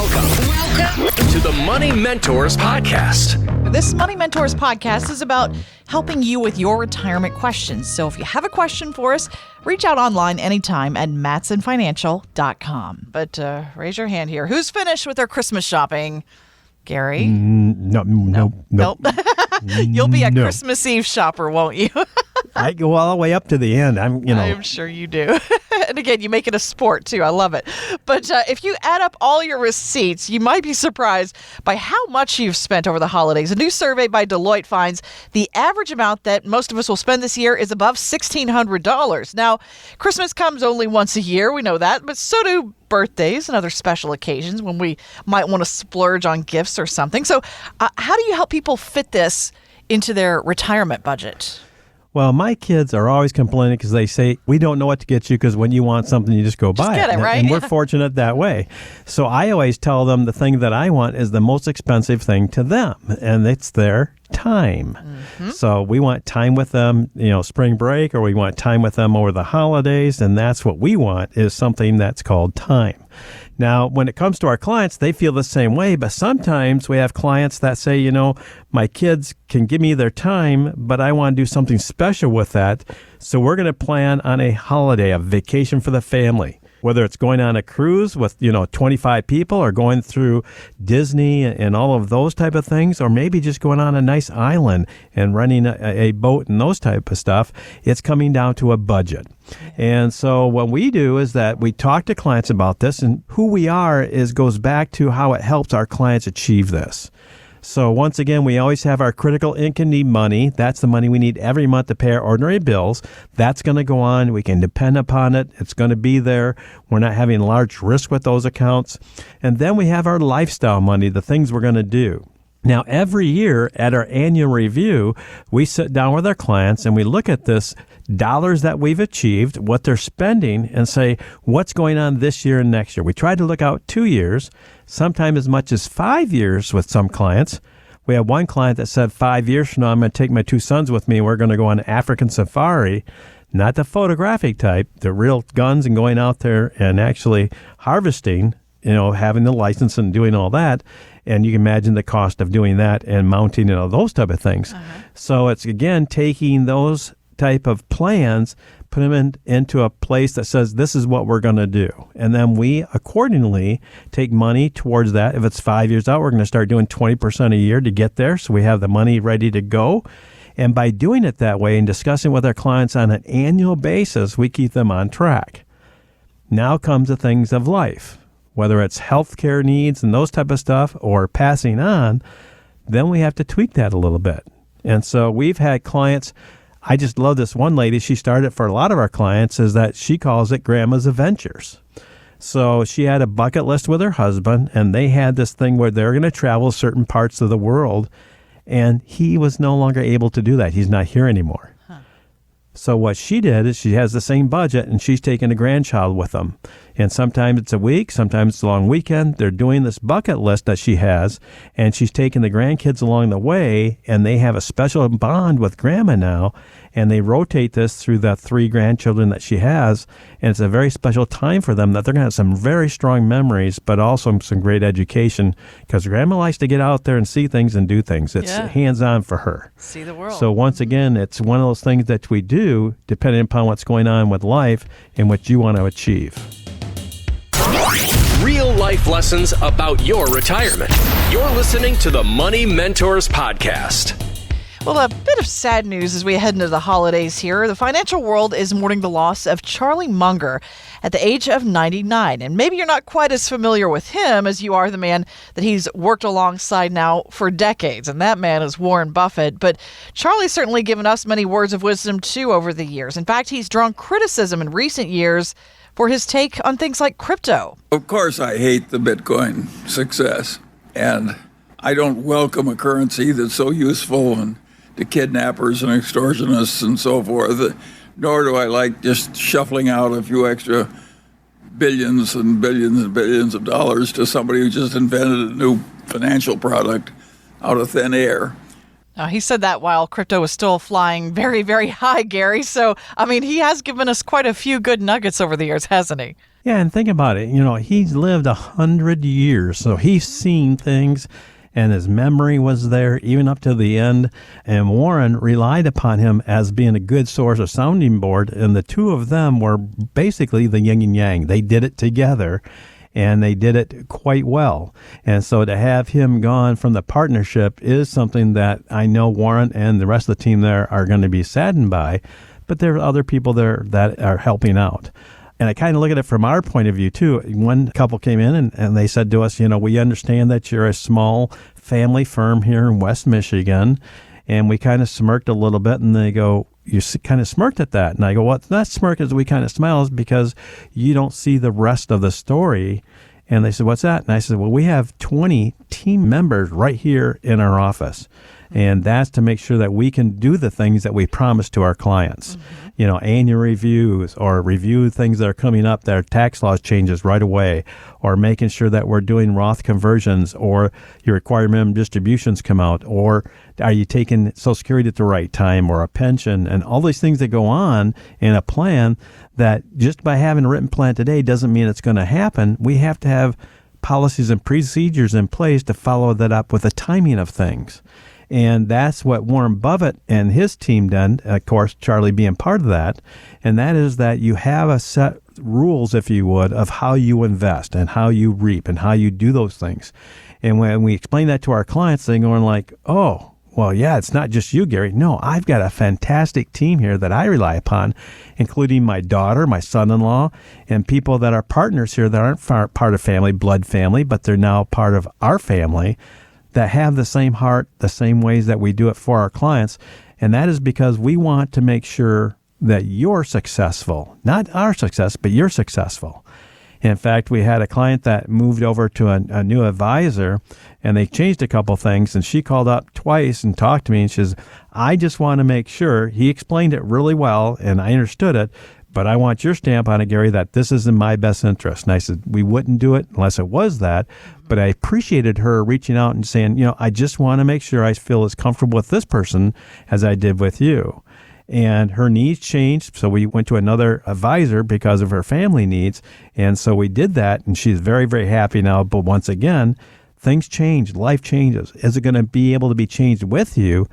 Welcome to the Money Mentors Podcast. This Money Mentors Podcast is about helping you with your retirement questions. So if you have a question for us, reach out online anytime at matsonfinancial.com. But raise your hand here. Who's finished with their Christmas shopping? Gary? Nope. You'll be a Christmas Eve shopper, won't you? I go all the way up to the end. I'm sure you do. And again, you make it a sport too. I love it. But if you add up all your receipts, you might be surprised by how much you've spent over the holidays. A new survey by Deloitte finds the average amount that most of us will spend this year is above $1,600. Now, Christmas comes only once a year. We know that. But so do birthdays and other special occasions when we might want to splurge on gifts or something. So how do you help people fit this into their retirement budget? Well, my kids are always complaining because they say, we don't know what to get you because when you want something, you just go buy get it, right? And we're fortunate that way. So I always tell them the thing that I want is the most expensive thing to them, and it's their time. Mm-hmm. So we want time with them, spring break, or we want time with them over the holidays, and that's what we want is something that's called time. Now, when it comes to our clients, they feel the same way, but sometimes we have clients that say, my kids can give me their time, but I want to do something special with that. So we're going to plan on a holiday, a vacation for the family, whether it's going on a cruise with, 25 people or going through Disney and all of those type of things, or maybe just going on a nice island and renting a boat and those type of stuff. It's coming down to a budget. And so what we do is that we talk to clients about this, and who we are goes back to how it helps our clients achieve this. So once again, we always have our critical income need money. That's the money we need every month to pay our ordinary bills. That's going to go on. We can depend upon it. It's going to be there. We're not having large risk with those accounts. And then we have our lifestyle money, the things we're going to do. Now, every year at our annual review, we sit down with our clients and we look at this dollars that we've achieved, what they're spending, and say, what's going on this year and next year? We try to look out 2 years, sometimes as much as 5 years with some clients. We have one client that said 5 years from now, I'm going to take my 2 sons with me and we're going to go on an African safari, not the photographic type, the real guns and going out there and actually harvesting, having the license and doing all that. And you can imagine the cost of doing that and mounting and all those type of things. Uh-huh. So it's, again, taking those type of plans, put them into a place that says, this is what we're going to do. And then we accordingly take money towards that. If it's 5 years out, we're going to start doing 20% a year to get there. So we have the money ready to go. And by doing it that way and discussing with our clients on an annual basis, we keep them on track. Now comes the things of life. Whether it's healthcare needs and those type of stuff or passing on, then we have to tweak that a little bit. And so we've had clients, I just love this one lady, she started for a lot of our clients, is that she calls it Grandma's Adventures. So she had a bucket list with her husband, and they had this thing where they're going to travel certain parts of the world, and he was no longer able to do that. He's not here anymore. So what she did is she has the same budget, and she's taking a grandchild with them. And sometimes it's a week, sometimes it's a long weekend. They're doing this bucket list that she has, and she's taking the grandkids along the way, and they have a special bond with Grandma now, and they rotate this through the 3 grandchildren that she has, and it's a very special time for them that they're going to have some very strong memories, but also some great education, because Grandma likes to get out there and see things and do things. It's hands-on for her. See the world. So once again, it's one of those things that we do depending upon what's going on with life and what you want to achieve. Real life lessons about your retirement. You're listening to the Money Mentors Podcast. Well, a bit of sad news as we head into the holidays here. The financial world is mourning the loss of Charlie Munger at the age of 99. And maybe you're not quite as familiar with him as you are the man that he's worked alongside now for decades. And that man is Warren Buffett. But Charlie's certainly given us many words of wisdom, too, over the years. In fact, he's drawn criticism in recent years for his take on things like crypto. Of course, I hate the Bitcoin success. And I don't welcome a currency that's so useful and to kidnappers and extortionists and so forth, nor do I like just shuffling out a few extra billions and billions and billions of dollars to somebody who just invented a new financial product out of thin air. He said that while crypto was still flying very, very high, Gary. So, I mean, he has given us quite a few good nuggets over the years, hasn't he? Yeah, and think about it. He's lived 100 years, so he's seen things, and his memory was there even up to the end. And Warren relied upon him as being a good source of sounding board, and the two of them were basically the yin and yang. They did it together, and they did it quite well. And so to have him gone from the partnership is something that I know Warren and the rest of the team there are going to be saddened by, but there are other people there that are helping out. And I kind of look at it from our point of view, too. One couple came in and they said to us, we understand that you're a small family firm here in West Michigan. And we kind of smirked a little bit, and they go, you kind of smirked at that. And I go, well, it's not smirk as we kind of smile is because you don't see the rest of the story. And they said, what's that? And I said, well, we have 20 team members right here in our office. And that's to make sure that we can do the things that we promise to our clients. Annual reviews, or review things that are coming up, that are tax laws changes right away, or making sure that we're doing Roth conversions, or your required minimum distributions come out, or are you taking Social Security at the right time, or a pension, and all these things that go on in a plan that just by having a written plan today doesn't mean it's going to happen. We have to have policies and procedures in place to follow that up with the timing of things. And that's what Warren Buffett and his team done, of course, Charlie being part of that. And that is that you have a set rules, if you would, of how you invest and how you reap and how you do those things. And when we explain that to our clients, they're going like, oh, well, yeah, it's not just you, Gary. No, I've got a fantastic team here that I rely upon, including my daughter, my son-in-law, and people that are partners here that aren't part of family, blood family, but they're now part of our family, that have the same heart, the same ways that we do it for our clients. And that is because we want to make sure that you're successful, not our success, but you're successful. In fact, we had a client that moved over to a new advisor, and they changed a couple things, and she called up twice and talked to me, and she says, I just want to make sure, he explained it really well, and I understood it, but I want your stamp on it, Gary, that this is in my best interest. And I said, we wouldn't do it unless it was that. But I appreciated her reaching out and saying, I just want to make sure I feel as comfortable with this person as I did with you. And her needs changed, so we went to another advisor because of her family needs. And so we did that, and she's very, very happy now. But once again, things change. Life changes. Is it going to be able to be changed with you?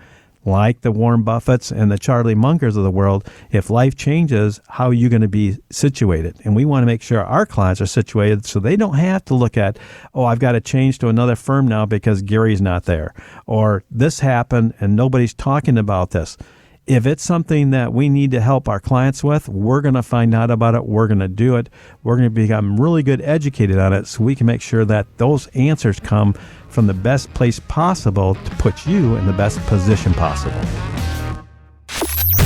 Like the Warren Buffetts and the Charlie Munkers of the world, if life changes, how are you going to be situated? And we want to make sure our clients are situated so they don't have to look at, oh, I've got to change to another firm now because Gary's not there, or this happened and nobody's talking about this. If it's something that we need to help our clients with, we're going to find out about it. We're going to do it. We're going to become really good educated on it so we can make sure that those answers come from the best place possible to put you in the best position possible.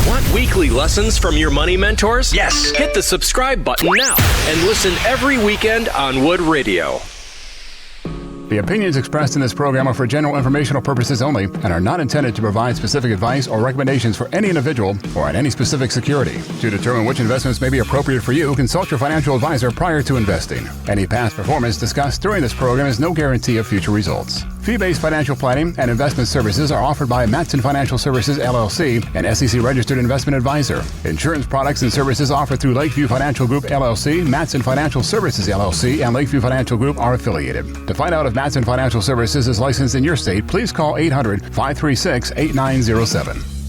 Want weekly lessons from your money mentors? Yes. Hit the subscribe button now and listen every weekend on Wood Radio. The opinions expressed in this program are for general informational purposes only and are not intended to provide specific advice or recommendations for any individual or on any specific security. To determine which investments may be appropriate for you, consult your financial advisor prior to investing. Any past performance discussed during this program is no guarantee of future results. Fee-based financial planning and investment services are offered by Matson Financial Services, LLC, an SEC-registered investment advisor. Insurance products and services offered through Lakeview Financial Group, LLC, Matson Financial Services, LLC, and Lakeview Financial Group are affiliated. To find out if Matson Financial Services is licensed in your state, please call 800-536-8907.